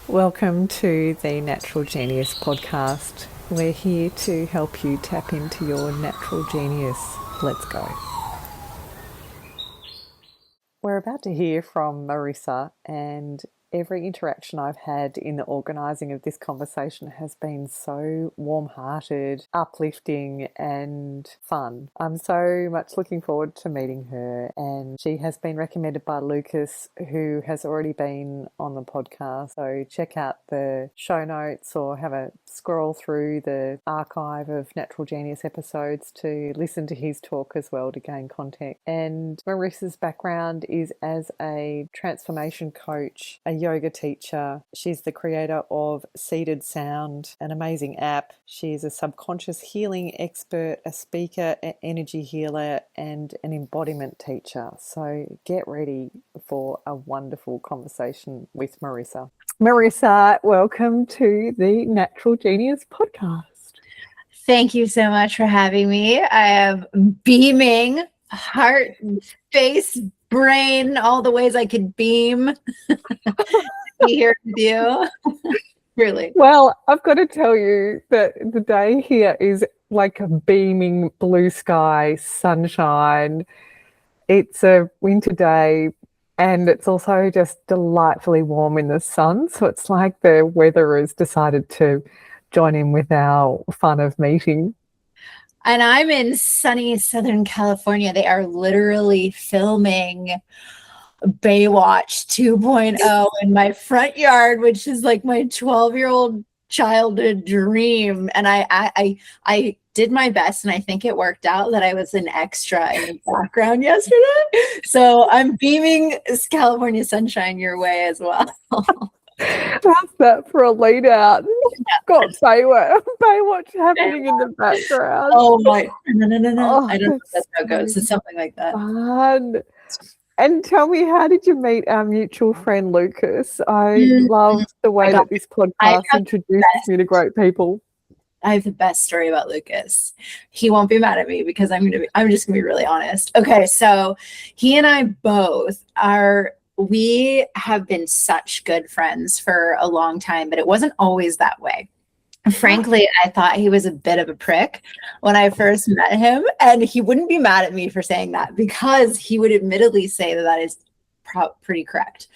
Welcome to the Natural Genius podcast. We're here to help you tap into your natural genius. Let's go. We're about to hear from Marisa, and every interaction I've had in the organising of this conversation has been so warm-hearted, uplifting and fun. I'm so much looking forward to meeting her, and she has been recommended by Lucas, who has already been on the podcast. So check out the show notes or have a scroll through the archive of Natural Genius episodes to listen to his talk as well to gain context. And Marisa's background is as a transformation coach, a yoga teacher. She's the creator of Seated Sound, an amazing app. She's a subconscious healing expert, a speaker, an energy healer, and an embodiment teacher. So get ready for a wonderful conversation with Marisa. Marisa, welcome to the Natural Genius podcast. Thank you so much for having me. I am beaming, heart, face, brain, all the ways I could beam to be here with you. Really. Well, I've got to tell you that the day here is like a beaming blue sky, sunshine. It's a winter day and it's also just delightfully warm in the sun. So it's like the weather has decided to join in with our fun of meeting. And I'm in sunny Southern California. They are literally filming Baywatch 2.0 in my front yard, which is like my 12-year-old childhood dream. And I did my best, and I think it worked out that I was an extra in the background yesterday. So I'm beaming California sunshine your way as well. How's that for a lead out? Got Baywatch happening in the background. Oh my, no. I don't know if that's how it goes. It's something like that. Fun. And tell me, how did you meet our mutual friend Lucas? I loved the way that this podcast introduced me to great people. I have the best story about Lucas. He won't be mad at me because I'm just gonna be really honest. Okay, so he and I both we have been such good friends for a long time, but it wasn't always that way. Frankly, I thought he was a bit of a prick when I first met him, and he wouldn't be mad at me for saying that because he would admittedly say that is pretty correct.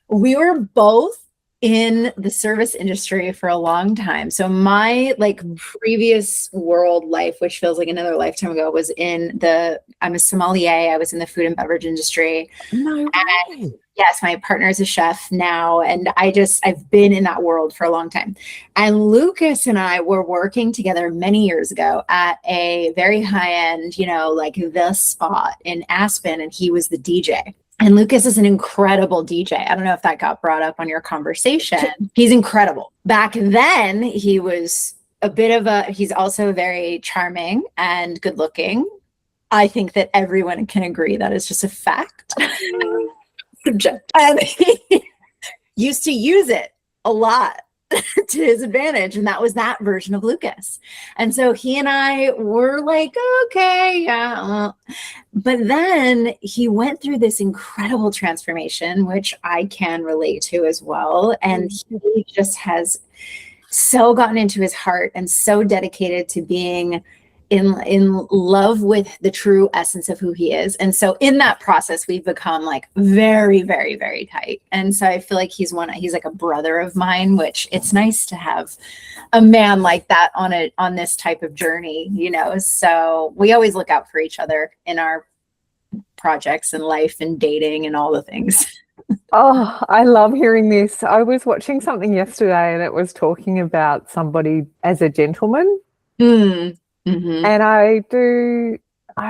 We were both in the service industry for a long time. So my previous world life, which feels like another lifetime ago, was I'm a sommelier. I was in the food and beverage industry. No way. Yes, my partner is a chef now. And I've been in that world for a long time. And Lucas and I were working together many years ago at a very high end, the spot in Aspen. And he was the DJ. And Lucas is an incredible DJ. I don't know if that got brought up on your conversation. He's incredible. Back then, he was he's also very charming and good looking. I think that everyone can agree that is just a fact. And he used to use it a lot to his advantage, and that was that version of Lucas. And so he and I were like, okay, yeah. But then he went through this incredible transformation, which I can relate to as well. And he just has so gotten into his heart and so dedicated to being in love with the true essence of who he is. And so in that process, we've become like very, very, very tight. And so I feel like he's like a brother of mine, which it's nice to have a man like that on this type of journey, so we always look out for each other in our projects and life and dating and all the things. Oh, I love hearing this. I was watching something yesterday and it was talking about somebody as a gentleman. Mm-hmm. And I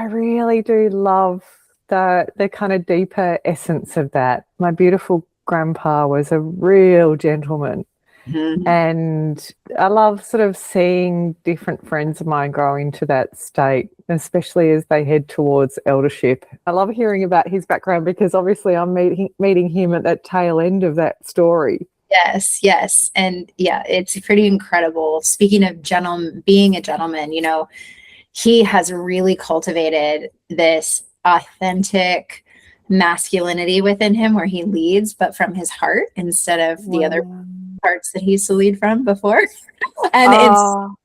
really do love the kind of deeper essence of that. My beautiful grandpa was a real gentleman. Mm-hmm. And I love sort of seeing different friends of mine grow into that state, especially as they head towards eldership. I love hearing about his background because obviously I'm meeting him at that tail end of that story. Yes. And yeah, it's pretty incredible. Speaking of being a gentleman, he has really cultivated this authentic masculinity within him where he leads, but from his heart instead of the other. parts that he used to lead from before. And it's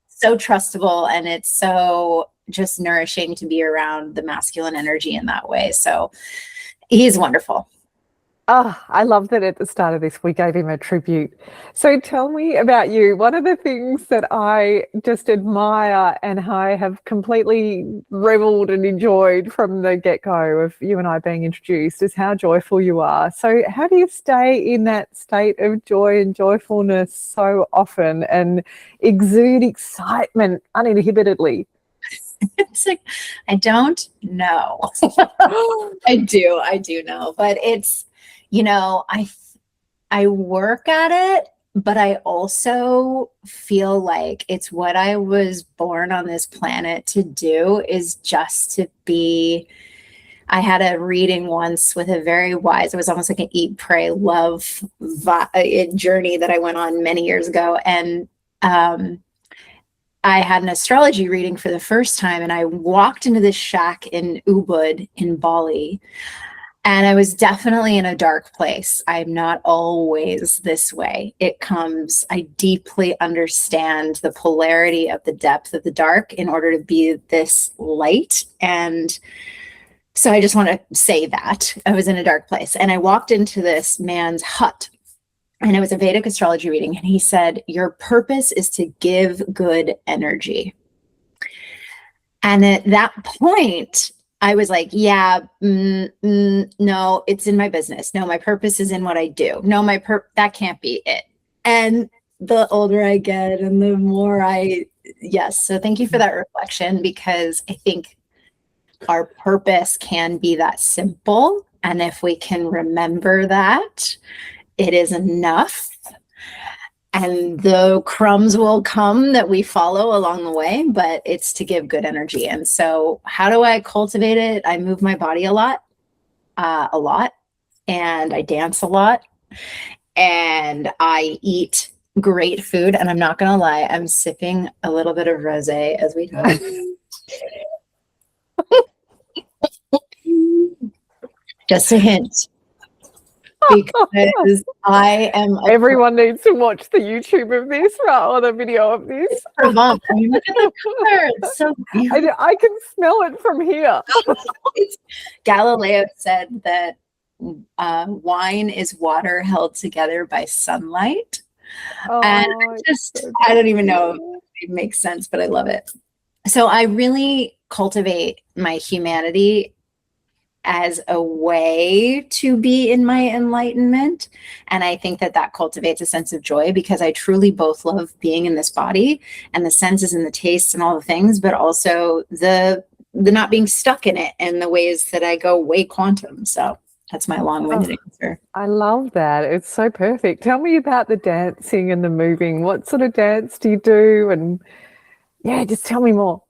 so trustable, and it's so just nourishing to be around the masculine energy in that way. So he's wonderful. Oh, I love that at the start of this we gave him a tribute. So tell me about you. One of the things that I just admire and I have completely reveled and enjoyed from the get-go of you and I being introduced is how joyful you are. So how do you stay in that state of joy and joyfulness so often and exude excitement uninhibitedly? It's like, I don't know. I do know, but it's, I work at it, but I also feel like it's what I was born on this planet to do, is just to be. I had a reading once with a very wise, it was almost like an eat, pray, love journey that I went on many years ago. And I had an astrology reading for the first time, and I walked into this shack in Ubud in Bali. And I was definitely in a dark place. I'm not always this way. I deeply understand the polarity of the depth of the dark in order to be this light. And so I just want to say that I was in a dark place. And I walked into this man's hut, and it was a Vedic astrology reading. And he said, your purpose is to give good energy. And at that point, I was like, no, it's in my business. No, my purpose is in what I do. No, that can't be it. And the older I get and the more yes. So thank you for that reflection, because I think our purpose can be that simple. And if we can remember that, it is enough. And the crumbs will come that we follow along the way, but it's to give good energy. And so how do I cultivate it? I move my body a lot, and I dance a lot, and I eat great food. And I'm not going to lie, I'm sipping a little bit of rosé as we talk. Just a hint. Because I am. Everyone needs to watch the YouTube of this, right, or the video of this. Look at the color; it's so beautiful. I can smell it from here. Galileo said that wine is water held together by sunlight, and I don't even know if it makes sense, but I love it. So I really cultivate my humanity as a way to be in my enlightenment. And I think that cultivates a sense of joy, because I truly both love being in this body and the senses and the tastes and all the things, but also the not being stuck in it and the ways that I go way quantum. So that's my long-winded answer. I love that. It's so perfect. Tell me about the dancing and the moving. What sort of dance do you do? And just tell me more.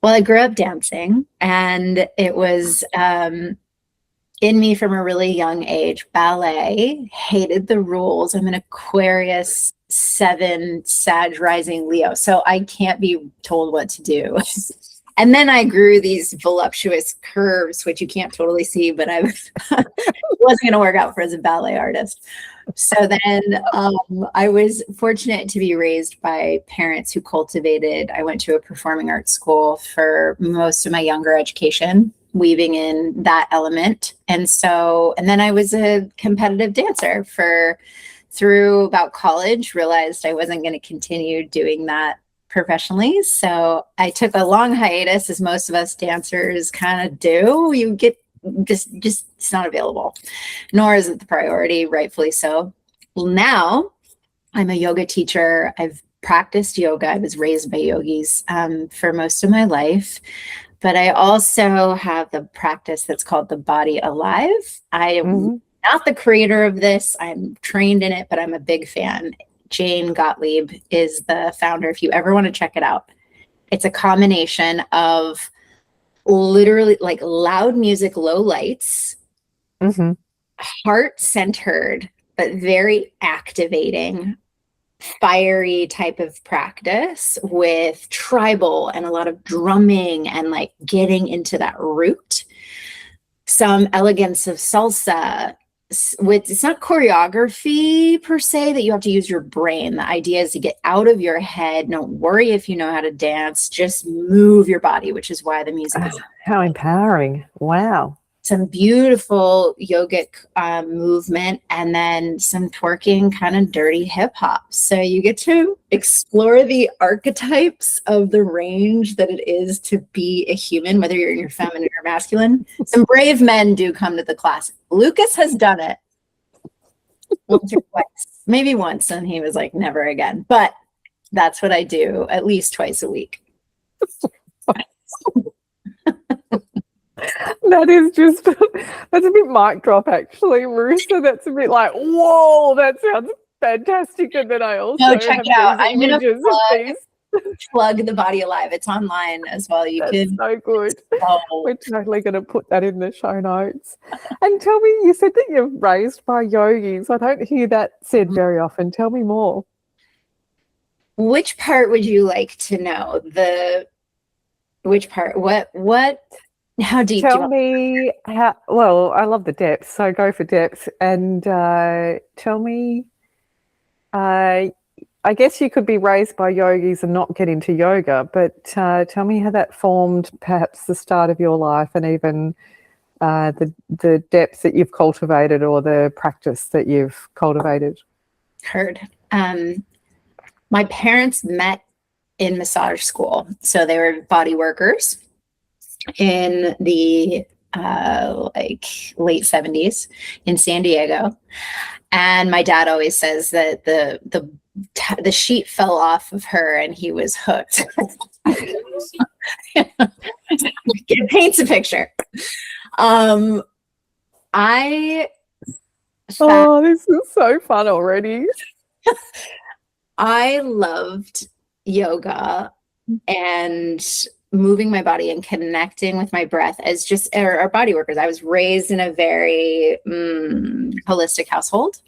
Well, I grew up dancing, and it was in me from a really young age. Ballet, hated the rules. I'm an Aquarius 7 Sag rising Leo, so I can't be told what to do. And then I grew these voluptuous curves, which you can't totally see, but I wasn't going to work out for as a ballet artist. So then I was fortunate to be raised by parents who cultivated. I went to a performing arts school for most of my younger education, weaving in that element. And then I was a competitive dancer through about college, realized I wasn't going to continue doing that professionally. So I took a long hiatus, as most of us dancers kind of do. You get just it's not available, nor is it the priority, rightfully so. Well, now I'm a yoga teacher. I've practiced yoga. I was raised by yogis for most of my life, but I also have the practice that's called the Body Alive. I am not the creator of this. I'm trained in it, but I'm a big fan. Jane Gottlieb is the founder. If you ever want to check it out, it's a combination of literally like loud music, low lights, heart-centered, but very activating, fiery type of practice with tribal and a lot of drumming and like getting into that root. Some elegance of salsa, it's not choreography per se that you have to use your brain. The idea is to get out of your head. Don't worry if you know how to dance, just move your body, which is why the music is how empowering. Wow. some beautiful yogic movement, and then some twerking, kind of dirty hip hop. So you get to explore the archetypes of the range that it is to be a human, whether you're in your feminine or masculine. Some brave men do come to the class. Lucas has done it once or twice, maybe once, and he was like, never again. But that's what I do at least twice a week. That is just, that's a bit mic drop, actually, Marisa. That's a bit like, whoa, that sounds fantastic. And then I also check have it out. these I'm going images to of these. plug the Body Alive. It's online as well. You That's could. so good. Oh. We're totally going to put that in the show notes. And tell me, you said that you're raised by yogis. I don't hear that said very often. Tell me more. Which part would you like to know? Which part? What? How deep? Tell me how. Well, I love the depth, so go for depth. And tell me. I guess you could be raised by yogis and not get into yoga, but tell me how that formed, perhaps the start of your life, and even the depth that you've cultivated, or the practice that you've cultivated. Heard. My parents met in massage school, so they were body workers in the like late 70s in San Diego. And my dad always says that the sheet fell off of her and he was hooked. It paints a picture. Oh, this is so fun already. I loved yoga and moving my body and connecting with my breath as just our body workers. I was raised in a very holistic household.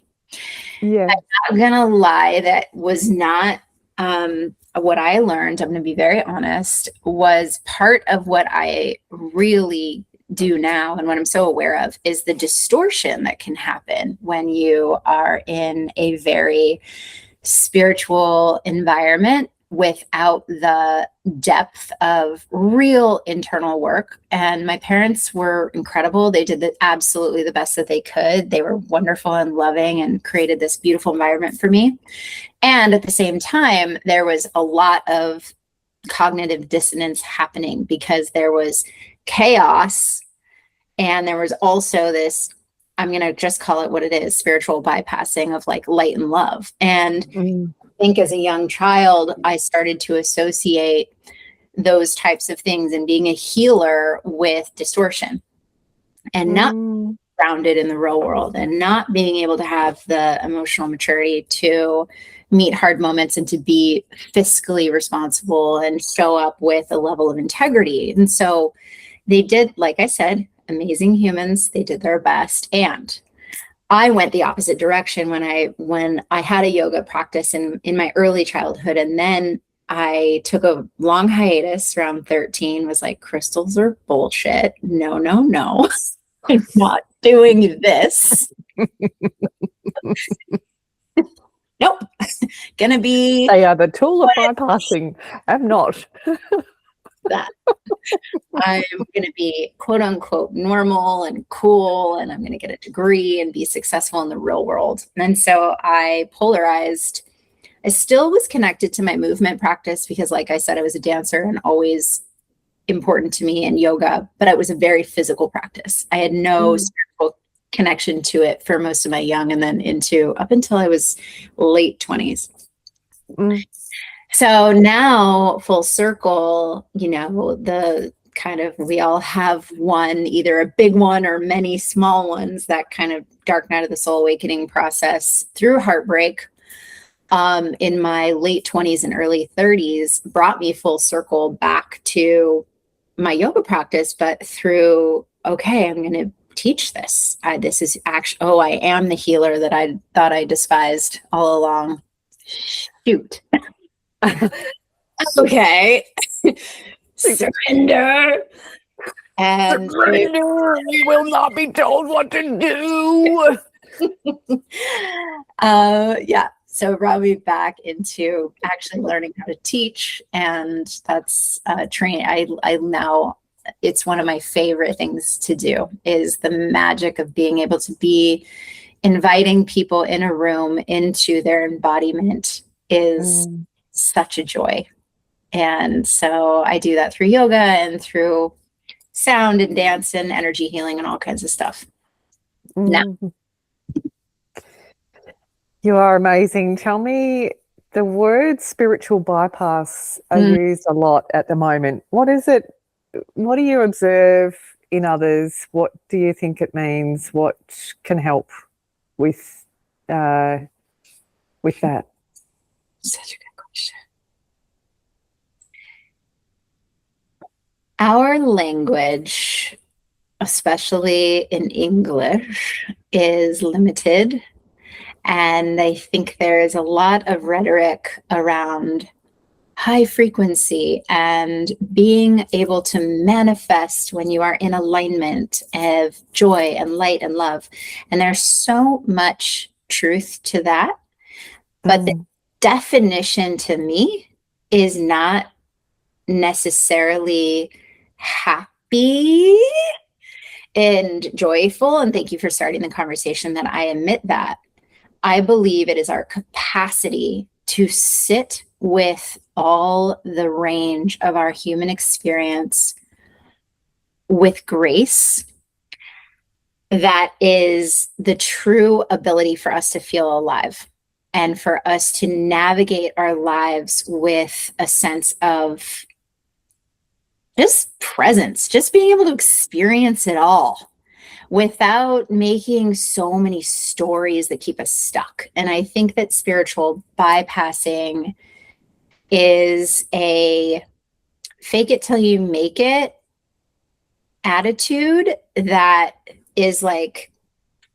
Yeah. I'm not gonna lie, that was not what I learned. I'm gonna be very honest, was part of what I really do now, and what I'm so aware of is the distortion that can happen when you are in a very spiritual environment without the depth of real internal work. And my parents were incredible. They did absolutely the best that they could. They were wonderful and loving and created this beautiful environment for me. And at the same time, there was a lot of cognitive dissonance happening because there was chaos, and there was also this, I'm going to just call it what it is, spiritual bypassing of like light and love. And I think as a young child, I started to associate those types of things and being a healer with distortion, and not grounded in the real world, and not being able to have the emotional maturity to meet hard moments and to be fiscally responsible and show up with a level of integrity. And so they did, like I said, amazing humans. They did their best. And I went the opposite direction when I had a yoga practice in my early childhood. And then I took a long hiatus around 13, was like, crystals are bullshit. No, no, no. I'm not doing this. Nope. Gonna be. They are the tool of bypassing. I'm not. That I'm going to be quote unquote normal and cool, and I'm going to get a degree and be successful in the real world. And so I polarized. I still was connected to my movement practice because, like I said, I was a dancer and always important to me in yoga, but it was a very physical practice. I had no spiritual connection to it for most of my young, and then up until I was late 20s. So now, full circle, the kind of, we all have one, either a big one or many small ones, that kind of dark night of the soul awakening process through heartbreak in my late 20s and early 30s brought me full circle back to my yoga practice, but through, okay, I'm going to teach this. This is actually, I am the healer that I thought I despised all along. Shoot. Okay. Surrender. And Surrender. We will not be told what to do. Yeah. So it brought me back into actually learning how to teach, and that's training. I now, it's one of my favorite things to do, is the magic of being able to be inviting people in a room into their embodiment is such a joy. And so I do that through yoga and through sound and dance and energy healing and all kinds of stuff. Now, you are amazing. Tell me, the word spiritual bypass are used a lot at the moment. What is it? What do you observe in others? What do you think it means? What can help with that? Such a good question. Our language, especially in English, is limited. And I think there is a lot of rhetoric around high frequency and being able to manifest when you are in alignment of joy and light and love. And there's so much truth to that. But the definition to me is not necessarily happy and joyful. And thank you for starting the conversation that I admit that. I believe it is our capacity to sit with all the range of our human experience with grace. That is the true ability for us to feel alive and for us to navigate our lives with a sense of just presence, just being able to experience it all without making so many stories that keep us stuck. And I think that spiritual bypassing is a fake it till you make it attitude that is like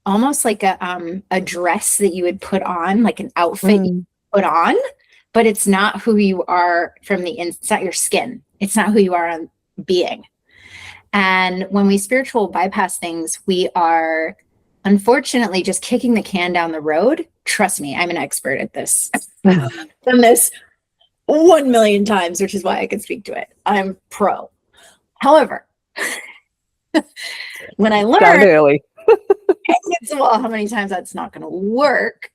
almost like a dress that you would put on, like an outfit you put on, but it's not who you are from the inside. It's not your skin. It's not who you are on being. And when we spiritual bypass things, we are unfortunately just kicking the can down the road. Trust me, I'm an expert at this. I've done this 1 million times, which is why I can speak to it. I'm pro. However, when I learned early. well, how many times that's not going to work,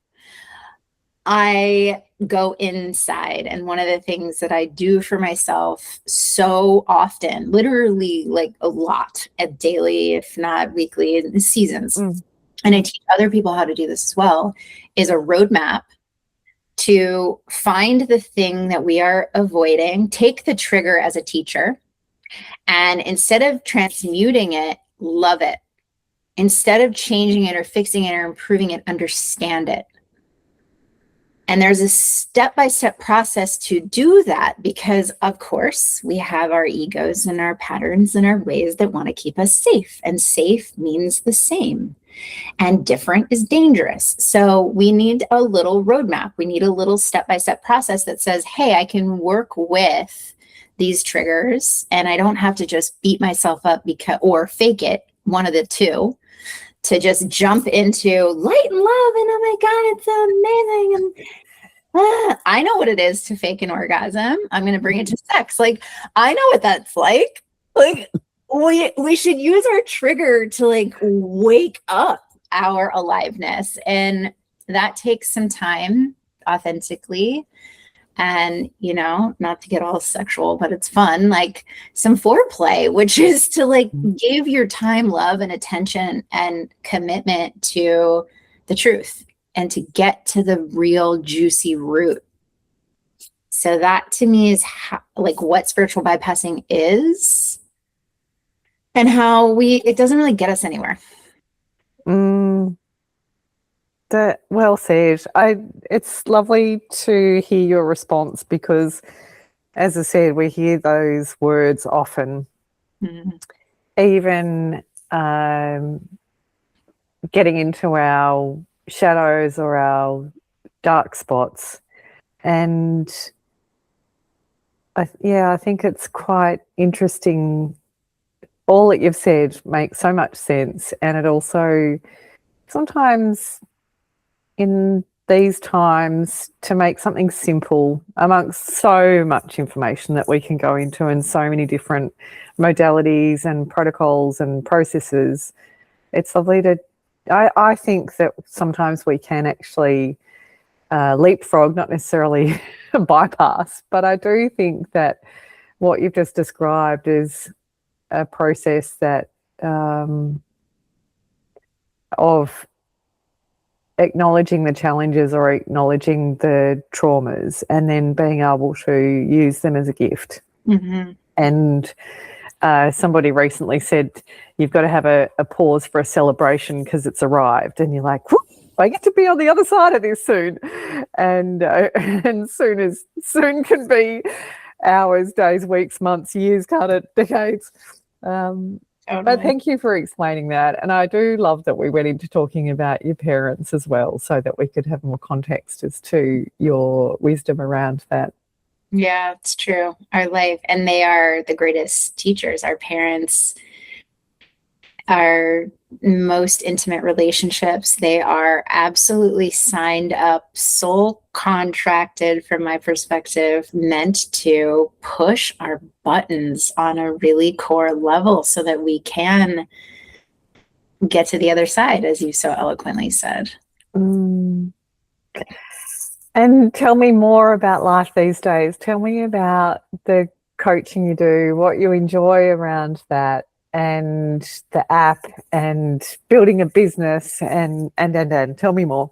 I go inside. And one of the things that I do for myself so often, literally like a lot at daily, if not weekly, in the seasons, and I teach other people how to do this as well, is a roadmap to find the thing that we are avoiding, take the trigger as a teacher, and instead of transmuting it, love it. Instead of changing it or fixing it or improving it, understand it. And there's a step-by-step process to do that because, of course, we have our egos and our patterns and our ways that want to keep us safe. And safe means the same. And different is dangerous. So we need a little roadmap. We need a little step-by-step process that says, hey, I can work with these triggers and I don't have to just beat myself up or fake it, one of the two, to just jump into light and love and oh my God, it's so amazing. And I know what it is to fake an orgasm. I'm going to bring it to sex. Like, I know what that's like. Like, we should use our trigger to like wake up our aliveness. And that takes some time authentically. And, you know, not to get all sexual, but it's fun, like some foreplay, which is to like give your time, love, and attention and commitment to the truth and to get to the real juicy root. So that to me is like what spiritual bypassing is and how it doesn't really get us anywhere. Well said. It's lovely to hear your response because, as I said, we hear those words often. Even getting into our shadows or our dark spots. And I think it's quite interesting. All that you've said makes so much sense, and it also sometimes in these times to make something simple amongst so much information that we can go into and so many different modalities and protocols and processes, it's lovely to, I think that sometimes we can actually leapfrog, not necessarily bypass, but I do think that what you've just described is a process that of acknowledging the challenges or acknowledging the traumas and then being able to use them as a gift. Mm-hmm. And somebody recently said, you've got to have a pause for a celebration because it's arrived. And you're like, I get to be on the other side of this soon. And soon can be hours, days, weeks, months, years, can't it? Decades. But thank you for explaining that. And I do love that we went into talking about your parents as well, so that we could have more context as to your wisdom around that. Yeah, it's true. Our life, and they are the greatest teachers. Our parents, our most intimate relationships, they are absolutely signed up, soul contracted, from my perspective, meant to push our buttons on a really core level so that we can get to the other side, as you so eloquently said. And tell me more about life these days. Tell me about the coaching you do, what you enjoy around that, and the app, and building a business, and tell me more.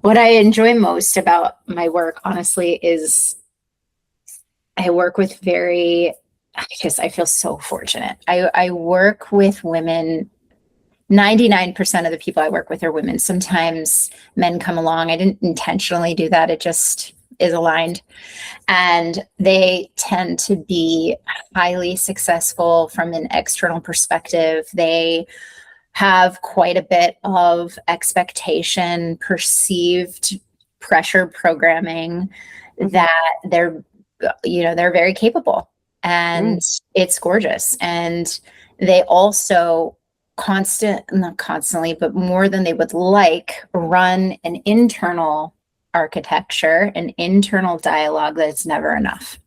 What I enjoy most about my work, honestly, is I work with I feel so fortunate. I work with women. 99% of the people I work with are women. Sometimes men come along. I didn't intentionally do that. It just is aligned. And they tend to be highly successful from an external perspective. They have quite a bit of expectation, perceived pressure programming, that they're very capable, and it's gorgeous. And they also not constantly, but more than they would like, run an internal architecture, an internal dialogue that's never enough.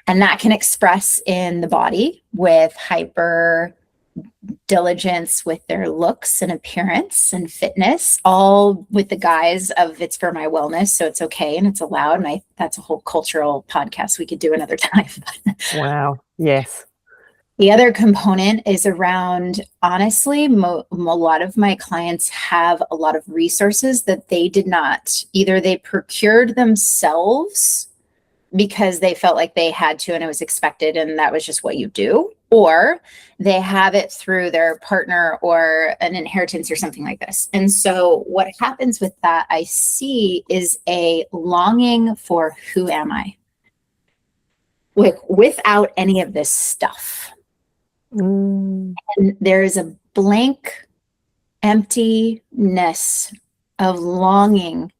And that can express in the body with hyper diligence with their looks and appearance and fitness, all with the guise of it's for my wellness, so it's okay and it's allowed. And that's a whole cultural podcast we could do another time. Wow. Yes. The other component is around, honestly, a lot of my clients have a lot of resources that they did not, either they procured themselves because they felt like they had to and it was expected and that was just what you do, or they have it through their partner or an inheritance or something like this. And so what happens with that, I see, is a longing for who am I? Without any of this stuff. And there is a blank emptiness of longing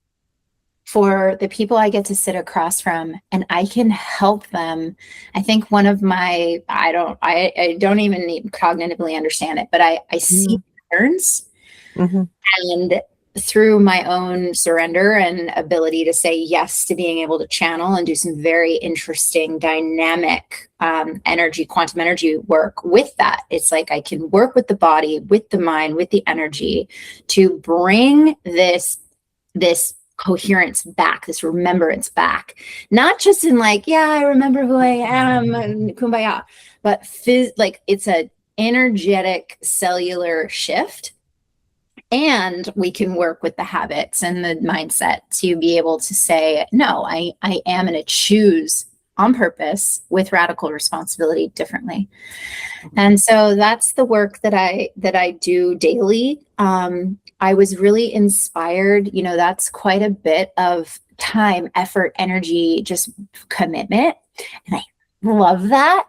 for the people I get to sit across from, and I can help them. I think one of my, I don't even need cognitively understand it, but I see patterns, and through my own surrender and ability to say yes to being able to channel and do some very interesting dynamic quantum energy work with that. It's like I can work with the body, with the mind, with the energy to bring this coherence back, this remembrance back, not just in like, yeah, I remember who I am and kumbaya, but like it's an energetic cellular shift. And we can work with the habits and the mindset to be able to say, no, I am going to choose on purpose with radical responsibility differently. And so that's the work that I do daily. I was really inspired, that's quite a bit of time, effort, energy, just commitment. And I love that.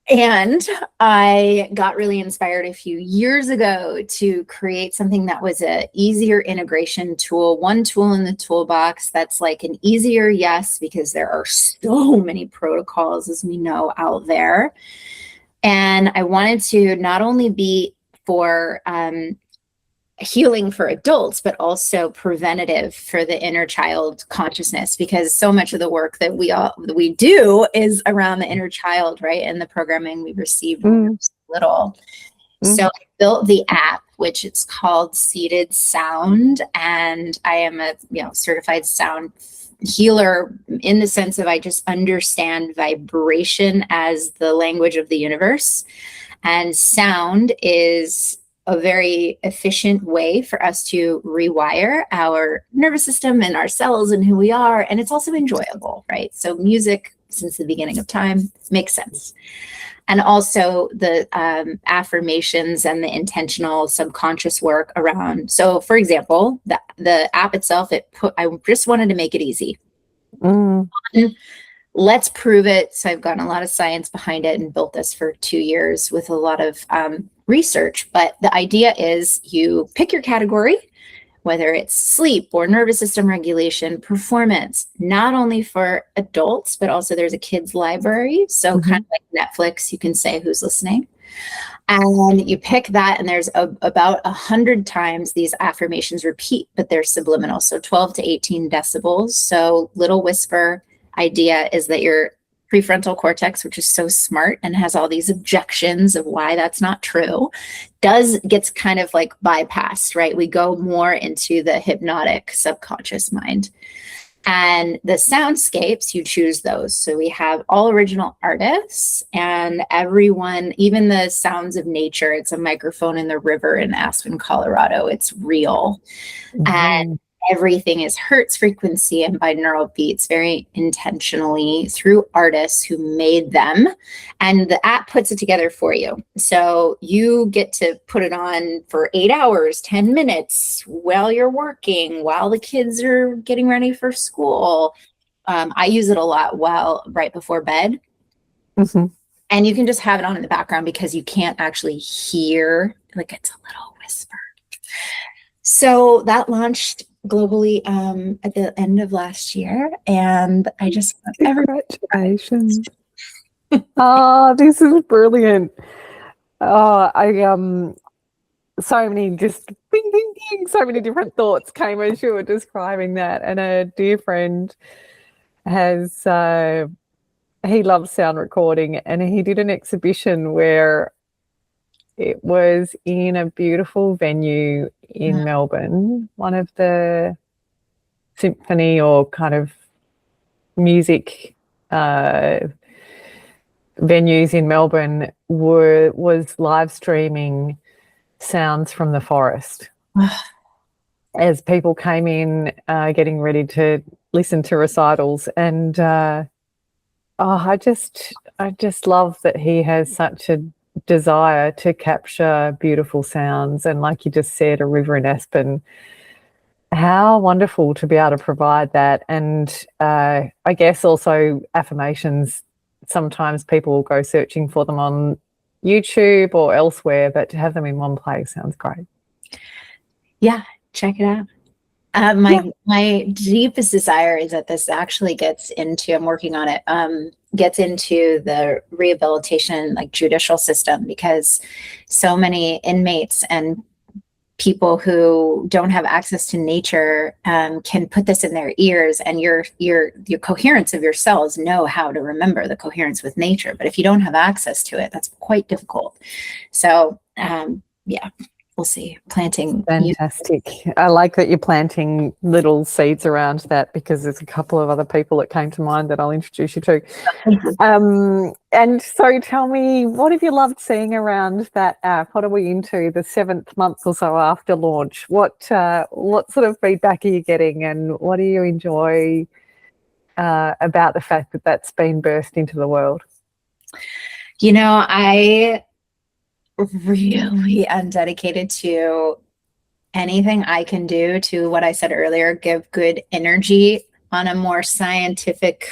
And I got really inspired a few years ago to create something that was an easier integration tool, one tool in the toolbox that's like an easier yes, because there are so many protocols, as we know, out there. And I wanted to not only be for healing for adults, but also preventative for the inner child consciousness, because so much of the work that we do is around the inner child, right? And the programming we received when we were little. So I built the app, which it's called Seated Sound, and I am a certified sound healer in the sense of I just understand vibration as the language of the universe, and sound is a very efficient way for us to rewire our nervous system and our cells and who we are, and it's also enjoyable, right? So music, since the beginning of time, makes sense. And also the affirmations and the intentional subconscious work around. So, for example, the app itself, I just wanted to make it easy. Let's prove it. So I've gotten a lot of science behind it and built this for 2 years with a lot of research. But the idea is you pick your category, whether it's sleep or nervous system regulation, performance, not only for adults, but also there's a kids library. So kind of like Netflix, you can say who's listening. And you pick that, and there's about 100 times these affirmations repeat, but they're subliminal. So 12 to 18 decibels. So little whisper idea is that your prefrontal cortex, which is so smart and has all these objections of why that's not true, gets kind of like bypassed, right? We go more into the hypnotic subconscious mind. And the soundscapes, you choose those. So we have all original artists, and everyone, even the sounds of nature. It's a microphone in the river in Aspen, Colorado. It's real. And everything is hertz frequency and binaural beats, very intentionally through artists who made them. And the app puts it together for you. So you get to put it on for 8 hours, 10 minutes while you're working, while the kids are getting ready for school. I use it a lot right before bed. And you can just have it on in the background because you can't actually hear, like it's a little whisper. So that launched globally at the end of last year, and I just want congratulations. Oh, this is brilliant. Oh, so many just ding, ding, ding, so many different thoughts came as you were describing that. And a dear friend has he loves sound recording, and he did an exhibition where it was in a beautiful venue in Melbourne, one of the symphony or kind of music venues in Melbourne was live streaming sounds from the forest as people came in getting ready to listen to recitals. And I just love that he has such a desire to capture beautiful sounds, and like you just said, a river in Aspen. How wonderful to be able to provide that. And I guess also affirmations, sometimes people will go searching for them on YouTube or elsewhere, but to have them in one place sounds great. Yeah, check it out. My deepest desire is that this actually gets into, I'm working on it, gets into the rehabilitation, like judicial system, because so many inmates and people who don't have access to nature can put this in their ears, and your coherence of your cells know how to remember the coherence with nature. But if you don't have access to it, that's quite difficult. So yeah. We'll see. Planting. Fantastic. I like that you're planting little seeds around that, because there's a couple of other people that came to mind that I'll introduce you to. And so tell me, what have you loved seeing around that app? What are we into the 7th month or so after launch? What sort of feedback are you getting, and what do you enjoy about the fact that that's been burst into the world? You know, I really am dedicated to anything I can do to, what I said earlier, give good energy on a more scientific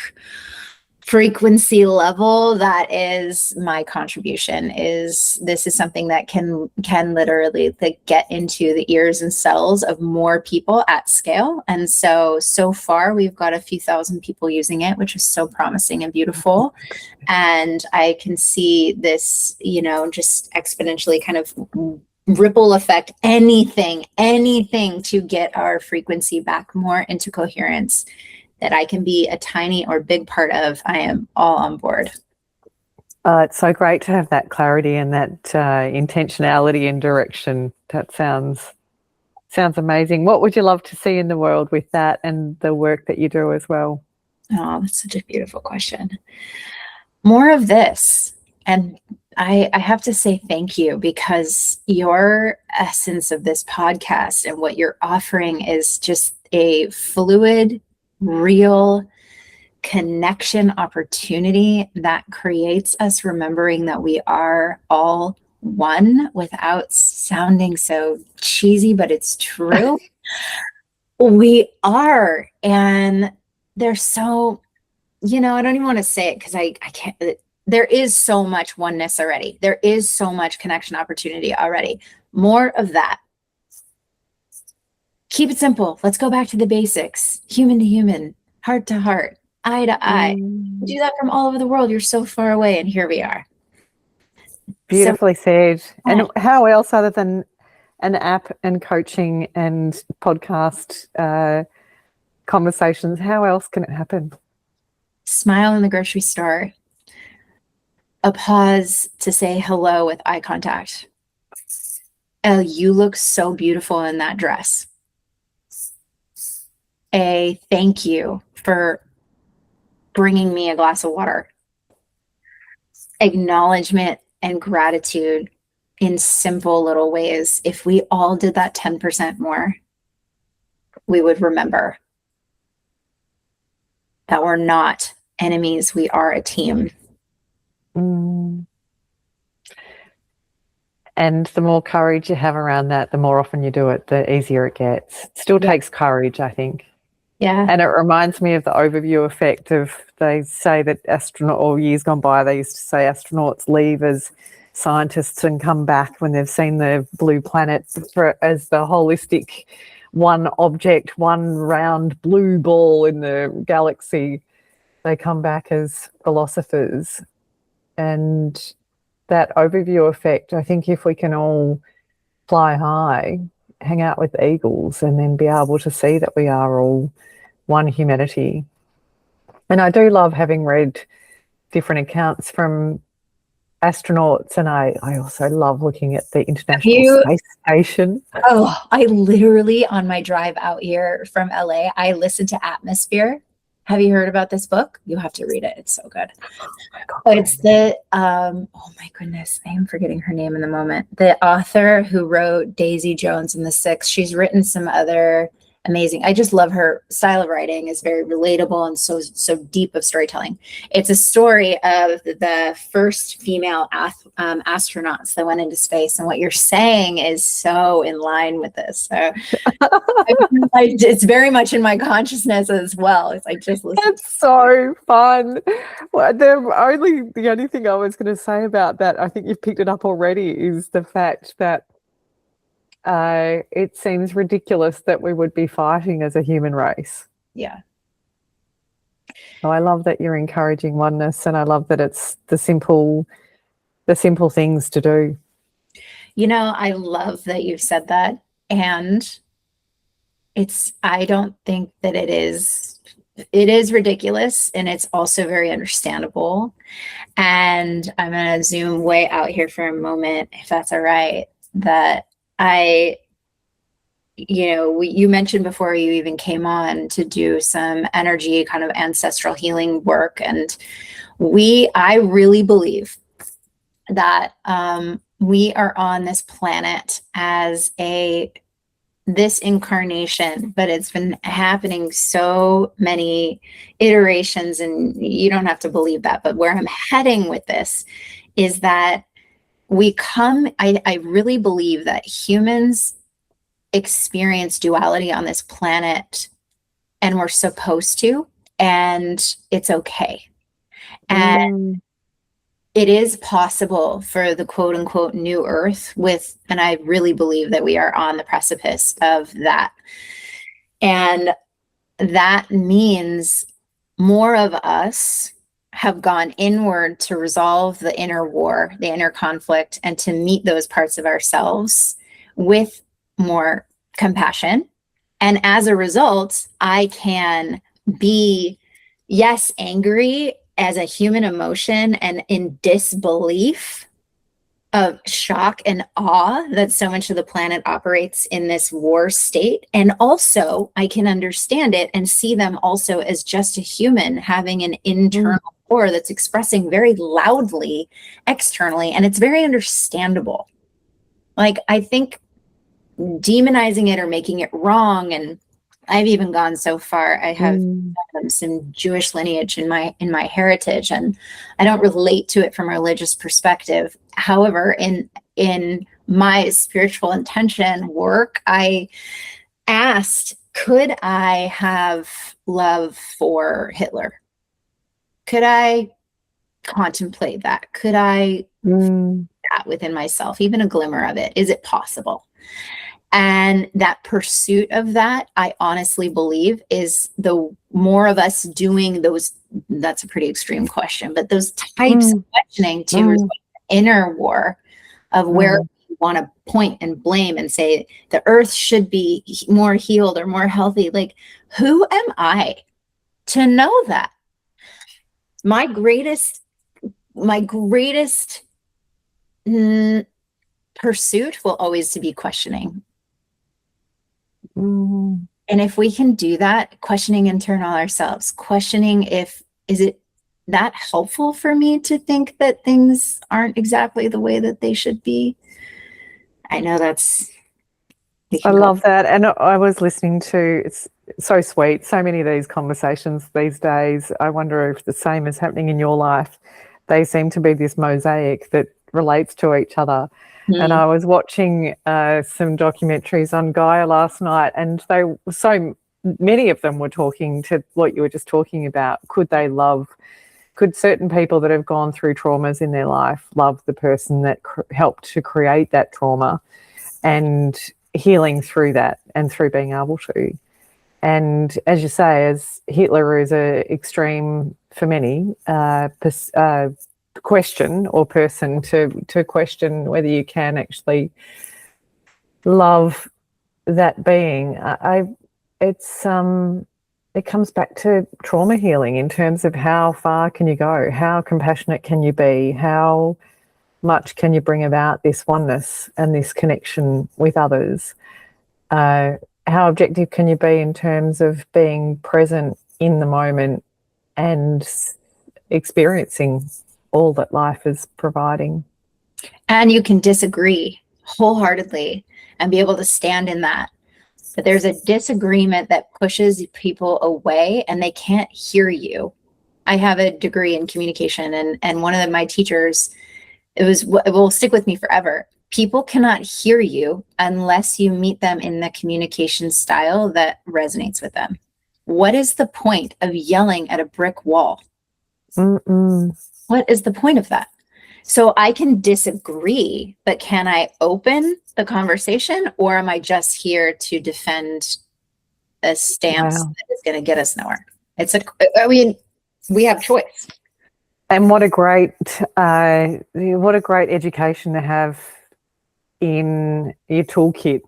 frequency level. That is my contribution. This is something that can literally like get into the ears and cells of more people at scale. And so far we've got a few thousand people using it, which is so promising and beautiful. And I can see this, just exponentially kind of ripple effect, anything to get our frequency back more into coherence that I can be a tiny or big part of, I am all on board. It's so great to have that clarity and that intentionality and direction. That sounds amazing. What would you love to see in the world with that and the work that you do as well? Oh, that's such a beautiful question. More of this. And I have to say thank you, because your essence of this podcast and what you're offering is just a fluid, real connection opportunity that creates us remembering that we are all one, without sounding so cheesy, but it's true. We are. And there's so, I don't even want to say it because I can't. There is so much oneness already. There is so much connection opportunity already. More of that. Keep it simple. Let's go back to the basics. Human to human, heart to heart, eye to eye. Do that from all over the world. You're so far away, and here we are. Beautifully said. And how else, other than an app and coaching and podcast conversations, how else can it happen? Smile in the grocery store. A pause to say hello with eye contact. Oh, you look so beautiful in that dress. A thank you for bringing me a glass of water. Acknowledgement and gratitude in simple little ways. If we all did that 10% more, we would remember that we're not enemies. We are a team. And the more courage you have around that, the more often you do it, the easier it gets. It still takes courage, I think. Yeah. And it reminds me of the overview effect of, they say that or years gone by, they used to say astronauts leave as scientists and come back when they've seen the blue planet as the holistic one object, one round blue ball in the galaxy. They come back as philosophers. And that overview effect, I think if we can all fly high, hang out with eagles, and then be able to see that we are all one humanity. And I do love having read different accounts from astronauts, and I also love looking at the International Space Station. Oh, I literally, on my drive out here from LA, I listened to Atmosphere. Have you heard about this book? You have to read it. It's so good. It's the, oh my goodness, I am forgetting her name in the moment. The author who wrote Daisy Jones and the Six. She's written some other amazing. I just love her style of writing. Is very relatable and so deep of storytelling. It's a story of the first female astronauts that went into space, and what you're saying is so in line with this. So it's very much in my consciousness as well. It's like just listen. That's so fun. Well, the only thing I was going to say about that, I think you've picked it up already, is the fact that it seems ridiculous that we would be fighting as a human race. Yeah. So I love that you're encouraging oneness, and I love that it's the simple things to do. I love that you said that. And I don't think that it is ridiculous, and it's also very understandable. And I'm going to zoom way out here for a moment, if that's all right, that you mentioned before you even came on to do some energy kind of ancestral healing work. And I really believe that we are on this planet as this incarnation, but it's been happening so many iterations, and you don't have to believe that. But where I'm heading with this is that I really believe that humans experience duality on this planet, and we're supposed to, and it's okay. And it is possible for the quote unquote new earth and I really believe that we are on the precipice of that. And that means more of us have gone inward to resolve the inner war, the inner conflict, and to meet those parts of ourselves with more compassion. And as a result, I can be, yes, angry as a human emotion and in disbelief of shock and awe that so much of the planet operates in this war state. And also, I can understand it and see them also as just a human having an internal war that's expressing very loudly externally. And it's very understandable. Like, I think demonizing it or making it wrong, and I've even gone so far. I have some Jewish lineage in my heritage, and I don't relate to it from a religious perspective. However, in my spiritual intention work, I asked, could I have love for Hitler? Could I contemplate that? Could I that within myself, even a glimmer of it? Is it possible? And that pursuit of that, I honestly believe, is the more of us doing those, that's a pretty extreme question, but those types of questioning to resolve the inner war of where we want to point and blame and say the earth should be more healed or more healthy. Like, who am I to know that? My greatest pursuit will always to be questioning. And if we can do that, questioning internal ourselves, questioning is it that helpful for me to think that things aren't exactly the way that they should be? I know I love that. And I was listening to, it's so sweet, so many of these conversations these days. I wonder if the same is happening in your life. They seem to be this mosaic that relates to each other. And I was watching some documentaries on Gaia last night, and so many of them were talking to what you were just talking about. Could certain people that have gone through traumas in their life love the person that helped to create that trauma, and healing through that and through being able to? And as you say, as Hitler is a extreme for many question or person to question whether you can actually love that being. It comes back to trauma healing in terms of how far can you go, how compassionate can you be, how much can you bring about this oneness and this connection with others, how objective can you be in terms of being present in the moment and experiencing all that life is providing. And you can disagree wholeheartedly and be able to stand in that. But there's a disagreement that pushes people away and they can't hear you. I have a degree in communication, and one of my teachers, it will stick with me forever. People cannot hear you unless you meet them in the communication style that resonates with them. What is the point of yelling at a brick wall? What is the point of that? So I can disagree, but can I open the conversation, or am I just here to defend a stance that is going to get us nowhere? We have choice. And what a great education to have in your toolkit,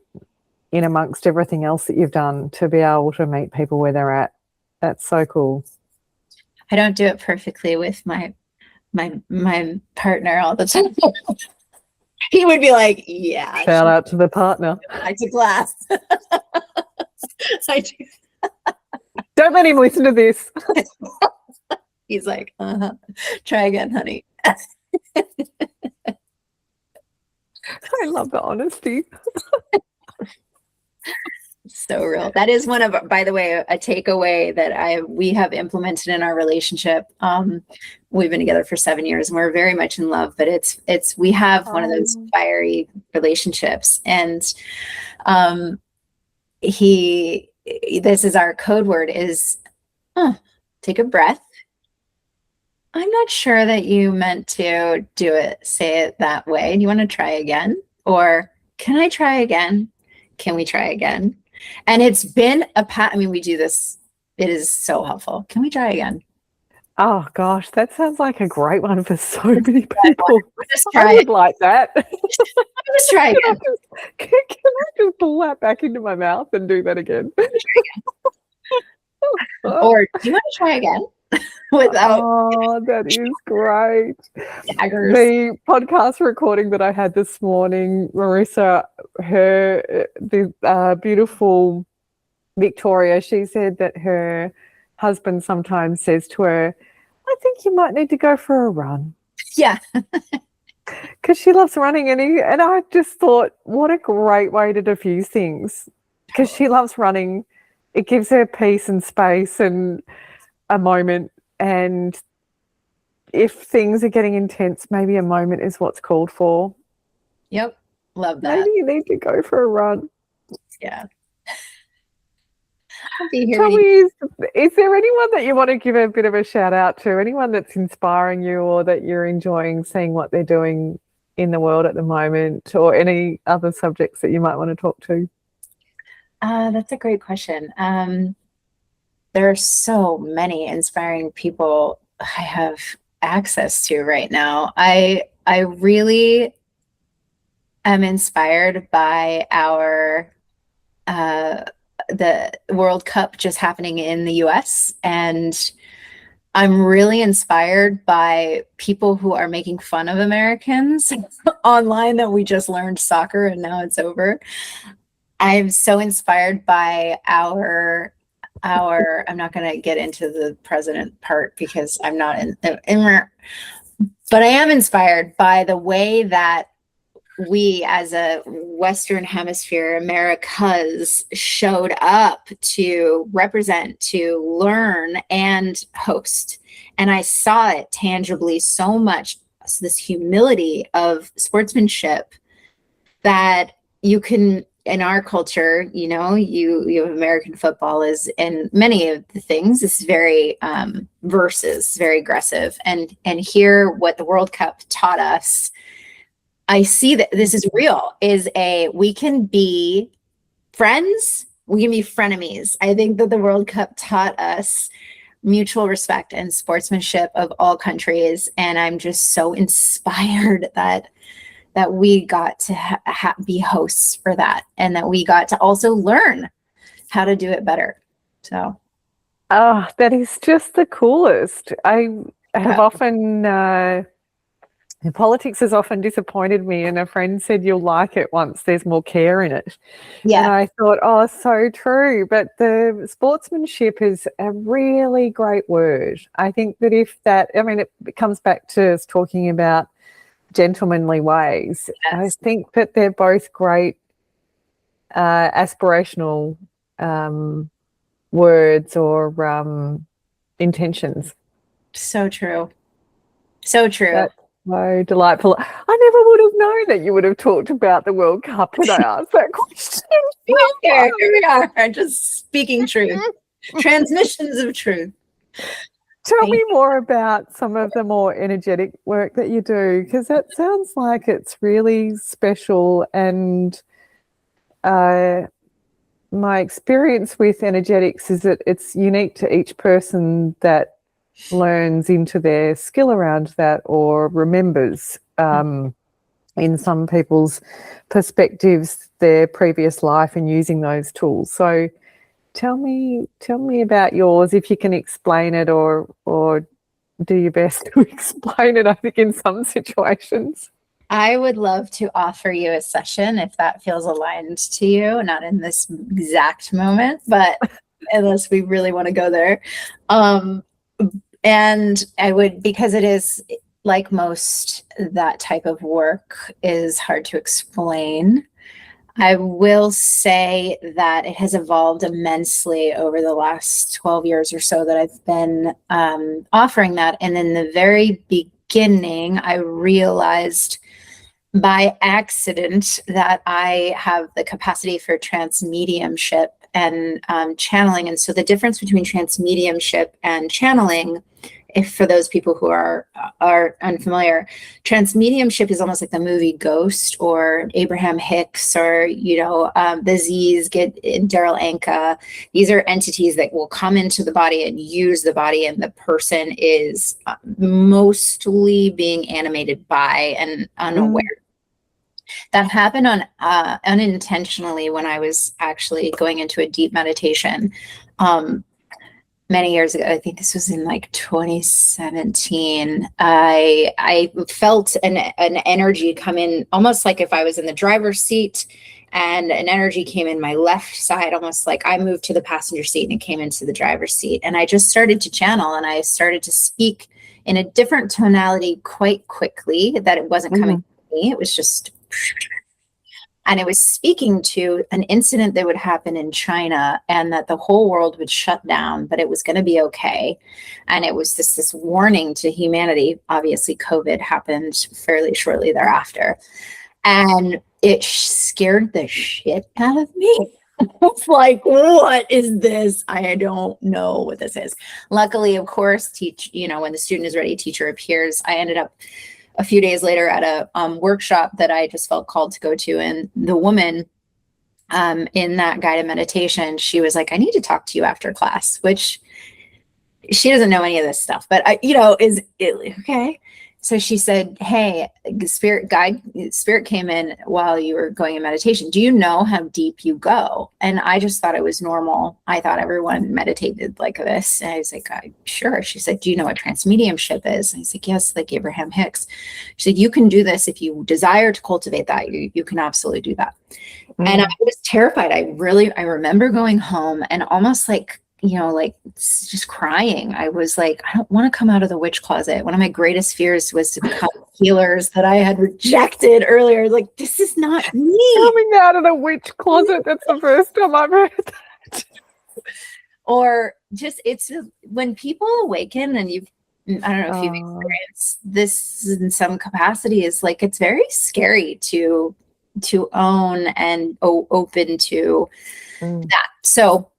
in amongst everything else that you've done, to be able to meet people where they're at. That's so cool. I don't do it perfectly with my partner all the time. He would be like, yeah. Shout out to the partner. I took class. Don't let him listen to this. He's like, try again, honey. I love the honesty. So real. That is one of, by the way, a takeaway that we have implemented in our relationship. We've been together for 7 years and we're very much in love, but we have one of those fiery relationships. And this is our code word is, take a breath. I'm not sure that you meant to say it that way. Do you want to try again? Or can I try again? Can we try again? And it's been we do this. It is so helpful. Can we try again? Oh gosh, that sounds like a great one for so many people. Just I try it. would like that. Just try Can I again. just pull that back into my mouth and do that again? Or do you want to try again without Oh, that is great. daggers? The podcast recording that I had this morning, Marisa, the beautiful Victoria, she said that her husband sometimes says to her, I think you might need to go for a run. Yeah. Because she loves running, and I just thought, what a great way to diffuse things. Because she loves running, it gives her peace and space and a moment. And if things are getting intense, maybe a moment is what's called for. Yep. Love that. Maybe you need to go for a run. Yeah. I'll be here. Tell me, is there anyone that you want to give a bit of a shout out to? Anyone that's inspiring you or that you're enjoying seeing what they're doing in the world at the moment, or any other subjects that you might want to talk to? That's a great question. There are so many inspiring people I have access to right now. I really am inspired by our the World Cup just happening in the US, and I'm really inspired by people who are making fun of Americans online that we just learned soccer and now it's over. I'm so inspired by our I'm not going to get into the president part because I'm not in, but I am inspired by the way that we as a Western Hemisphere Americas showed up to represent, to learn and host. And I saw it tangibly so much, this humility of sportsmanship that you can, in our culture, you have American football is, and many of the things is very versus very aggressive. And here, what the World Cup taught us, I see that this is real, we can be friends, we can be frenemies. I think that the World Cup taught us mutual respect and sportsmanship of all countries. And I'm just so inspired that we got to be hosts for that, and that we got to also learn how to do it better. So. Oh, that is just the coolest. I have often, politics has often disappointed me, and a friend said you'll like it once there's more care in it. Yeah. And I thought, oh, so true. But the sportsmanship is a really great word. I think that it comes back to us talking about gentlemanly ways. Yes. I think that they're both great aspirational words or intentions. So true. So true. That's so delightful. I never would have known that you would have talked about the World Cup when I asked that question. Here we are, just speaking truth. Transmissions of truth. Tell me more about some of the more energetic work that you do, because that sounds like it's really special. And my experience with energetics is that it's unique to each person that learns into their skill around that or remembers, in some people's perspectives, their previous life and using those tools. So tell me about yours, if you can explain it or do your best to explain it, I think, in some situations. I would love to offer you a session if that feels aligned to you, not in this exact moment, but unless we really want to go there. And I would, because it is, like most, that type of work is hard to explain. I will say that it has evolved immensely over the last 12 years or so that I've been offering that. And in the very beginning, I realized by accident that I have the capacity for transmediumship and channeling. And so the difference between transmediumship and channeling if for those people who are unfamiliar, transmediumship is almost like the movie Ghost or Abraham Hicks or, the Z's, Daryl Anka. These are entities that will come into the body and use the body, and the person is mostly being animated by and unaware. That happened unintentionally when I was actually going into a deep meditation. Many years ago, I think this was in like 2017, I felt an energy come in, almost like if I was in the driver's seat and an energy came in my left side, almost like I moved to the passenger seat and it came into the driver's seat. And I just started to channel, and I started to speak in a different tonality quite quickly, that it wasn't coming from me. It was just... And it was speaking to an incident that would happen in China, and that the whole world would shut down, but it was going to be okay. And it was this warning to humanity. Obviously, COVID happened fairly shortly thereafter. And it scared the shit out of me. It's like, what is this? I don't know what this is. Luckily, of course, when the student is ready, teacher appears. I ended up a few days later at a workshop that I just felt called to go to. And the woman in that guided meditation, she was like, I need to talk to you after class, which she doesn't know any of this stuff, but is it okay? So she said, hey, spirit came in while you were going in meditation. Do you know how deep you go? And I just thought it was normal. I thought everyone meditated like this. And I was like, sure. She said, do you know what transmediumship is? And I was like, yes, like Abraham Hicks. She said, you can do this if you desire to cultivate that. You can absolutely do that. And I was terrified. I remember going home and almost like just crying. I was like, I don't want to come out of the witch closet. One of my greatest fears was to become healers that I had rejected earlier. Like, this is not me. Coming out of the witch closet. That's the first time I've heard that. Or just, it's when people awaken, and I don't know if you've experienced this in some capacity, is like, it's very scary to own and open to that. So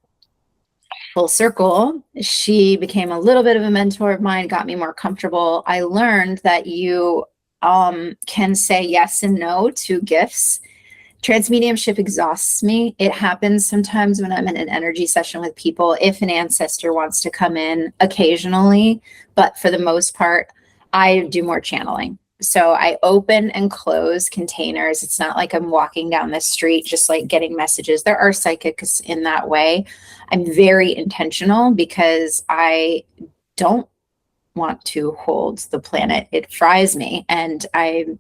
full circle, she became a little bit of a mentor of mine, got me more comfortable. I learned that you can say yes and no to gifts. Transmediumship exhausts me. It happens sometimes when I'm in an energy session with people, if an ancestor wants to come in occasionally, but for the most part, I do more channeling. So I open and close containers. It's not like I'm walking down the street just like getting messages. There are psychics in that way. I'm very intentional because I don't want to hold the planet. It fries me, and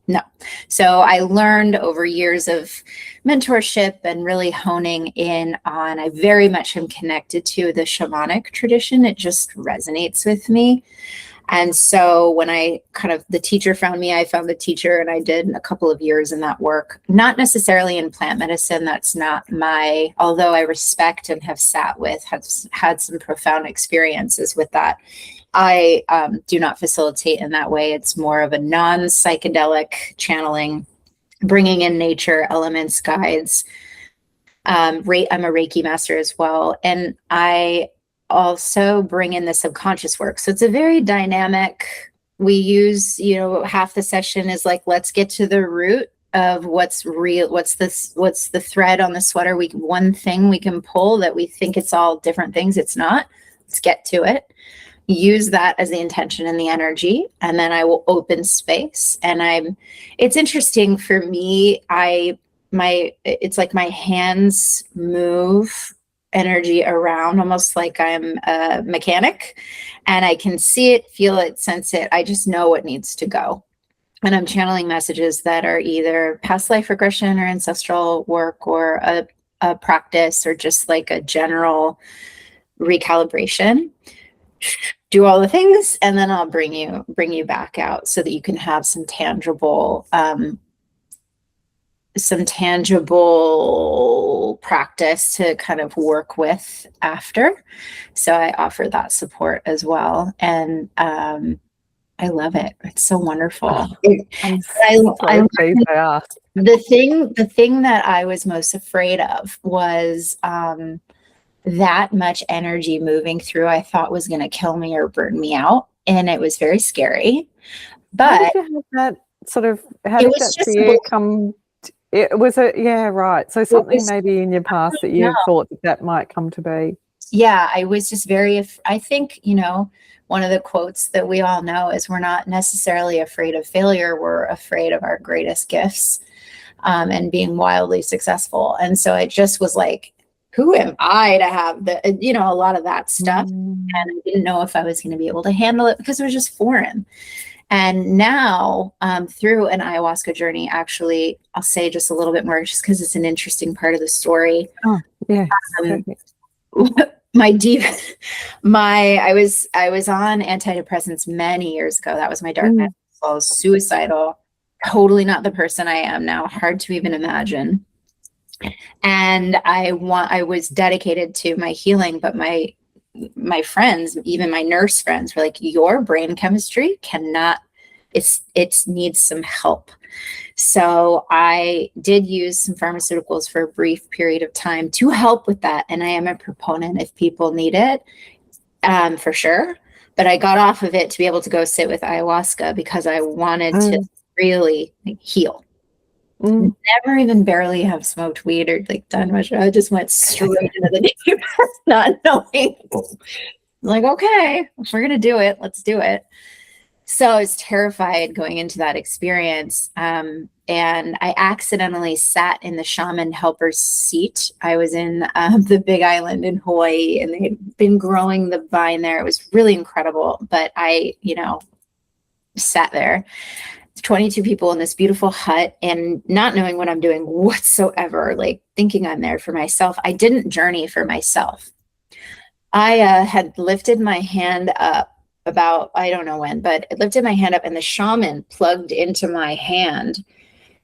no. So I learned over years of mentorship and really honing in on, I very much am connected to the shamanic tradition. It just resonates with me. And so when the teacher found me, I found the teacher, and I did a couple of years in that work, not necessarily in plant medicine. That's not although I respect and have sat with, have had some profound experiences with that. I do not facilitate in that way. It's more of a non-psychedelic channeling, bringing in nature, elements, guides. I'm a Reiki master as well. And I also bring in the subconscious work. So it's a very dynamic, we use, half the session is like, let's get to the root of what's real. What's the thread on the sweater? One thing we can pull that we think it's all different things. It's not. Let's get to it. Use that as the intention and the energy. And then I will open space. And it's interesting for me. It's like my hands move energy around, almost like I'm a mechanic, and I can see it, feel it, sense it. I just know what needs to go. And I'm channeling messages that are either past life regression or ancestral work, or a practice, or just like a general recalibration. Do all the things, and then I'll bring you back out so that you can have some tangible practice to kind of work with after. So I offer that support as well. And I love it. It's so wonderful. The thing that I was most afraid of was that much energy moving through, I thought was going to kill me or burn me out. and it was very scary. How did But you have that sort of, how it did was that just, fear come? It was yeah, right. So it something was, maybe in your I past that don't know. you thought that might come to be. Yeah, I was just very, I think, one of the quotes that we all know is we're not necessarily afraid of failure. We're afraid of our greatest gifts, and being wildly successful. And so it just was like, who am I to have a lot of that stuff. Mm. And I didn't know if I was going to be able to handle it because it was just foreign. And now, through an ayahuasca journey, actually, I'll say just a little bit more just because it's an interesting part of the story. Oh, yeah. Um, my deep I was on antidepressants many years ago. That was my dark night. I was suicidal, totally not the person I am now, hard to even imagine. And I was dedicated to my healing, but my friends, even my nurse friends, were like, your brain chemistry cannot, it needs some help. So I did use some pharmaceuticals for a brief period of time to help with that. And I am a proponent if people need it, for sure. But I got off of it to be able to go sit with ayahuasca because I wanted to really heal. Never even barely have smoked weed or done much. I just went straight into the deep, not knowing. Like, okay, if we're gonna do it, let's do it. So I was terrified going into that experience. And I accidentally sat in the shaman helper's seat. I was in the Big Island in Hawaii, and they had been growing the vine there. It was really incredible. But I, sat there, 22 people in this beautiful hut, and not knowing what I'm doing whatsoever, thinking I'm there for myself. I didn't journey for myself. I had lifted my hand up about, I don't know when, but I lifted my hand up and the shaman plugged into my hand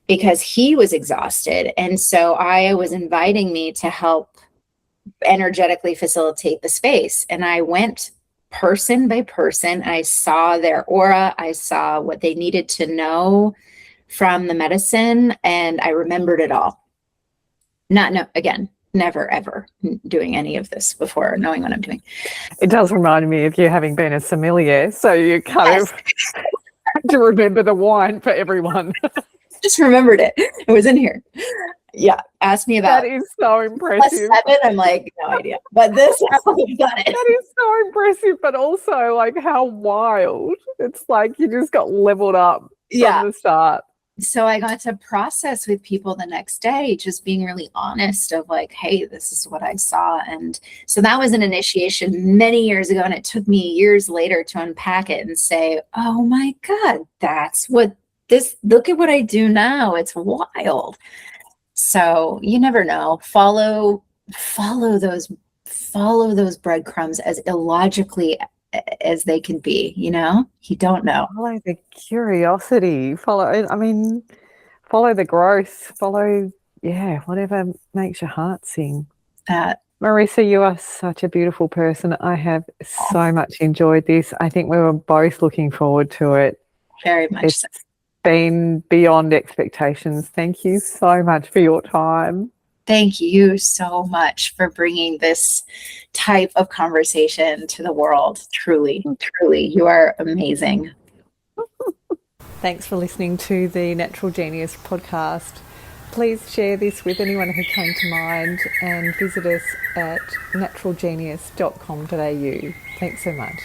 because he was exhausted. And so I was inviting me to help energetically facilitate the space. And I went person by person. I saw their aura. I saw what they needed to know from the medicine. And I remembered it all. Again, never ever doing any of this before knowing what I'm doing. It does remind me of you having been a sommelier, so you kind of have to remember the wine for everyone. Just remembered it. It was in here. Yeah. Ask me about that is so impressive. +7. I'm like, no idea. But this, we got it. That is so impressive, but also how wild. It's like you just got leveled up from the start. So I got to process with people the next day, just being really honest of hey, this is what I saw. And so that was an initiation many years ago. And it took me years later to unpack it and say, oh my God, that's what look at what I do now. It's wild. So you never know. Follow those breadcrumbs as illogically as they can be, you don't know. Follow the curiosity, follow the growth, whatever makes your heart sing. Marisa, you are such a beautiful person. I have so much enjoyed this. I think we were both looking forward to it. Very much so. Been beyond expectations. Thank you so much for your time. Thank you so much for bringing this type of conversation to the world. Truly, truly, you are amazing. Thanks for listening to the Natural Genius podcast. Please share this with anyone who came to mind and visit us at naturalgenius.com.au. Thanks so much.